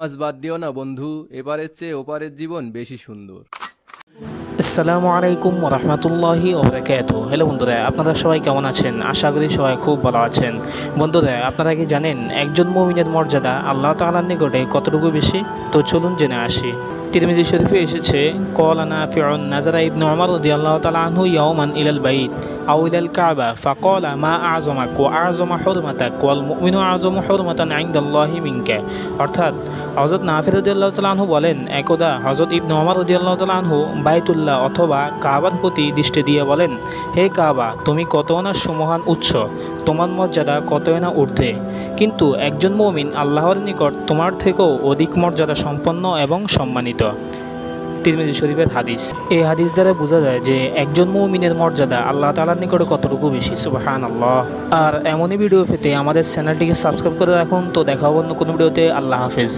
নামাজ বাদ দিও না বন্ধু, এবারের চেয়ে ওপারের জীবন বেশি সুন্দর। আসসালামু আলাইকুম রহমতুল্লাহি ওবরাকাতু। হ্যালো বন্ধুরা, আপনারা সবাই কেমন আছেন? আশা করি সবাই খুব ভালো আছেন। বন্ধুরা, আপনারা কি জানেন একজন মুমিনের মর্যাদা আল্লাহ তাআলার নিকটে কতটুকু বেশি? তো চলুন জেনে আসি। তিরমিজি শরীফে এসেছে, ক্বালা নাফিউন নাযারা ইবনু উমর রাদিয়াল্লাহু তাআলা আনহু ইয়াওমান ইলাল বাইত আও ইলাল কাবা ফাকালা মা আযমাক ওয়া আযমা হুরমাতাক ওয়াল মুমিনু আযমু হুরমাতান ইনদাল্লাহি মিনকা। অর্থাৎ হযরত নাফি রাদিয়াল্লাহু তাআলা আনহু বলেন, একদা হযরত ইবনু উমর রাদিয়াল্লাহু তাআলা আনহু বাইতুল্লাহ অথবা কাবার প্রতি দৃষ্টি দিয়ে বলেন, হে কাবা, তুমি কত না সুমহান উৎস, তোমার মর্যাদা কতই না ঊর্ধ্বে, কিন্তু একজন মুমিন আল্লাহর নিকট তোমার থেকেও অধিক মর্যাদা সম্পন্ন এবং সম্মানিত। তিরমিজি শরীফের হাদিস। এই হাদিস দ্বারা বোঝা যায় যে একজন মুমিনের মর্যাদা আল্লাহ তাআলার নিকটে কতটুকু বেশি। সুবহানাল্লাহ। আর এমনই ভিডিও পেতে আমাদের চ্যানেলটিকে সাবস্ক্রাইব করে রাখুন। তো দেখা হবে অন্য কোনো ভিডিওতে। আল্লাহ হাফেজ।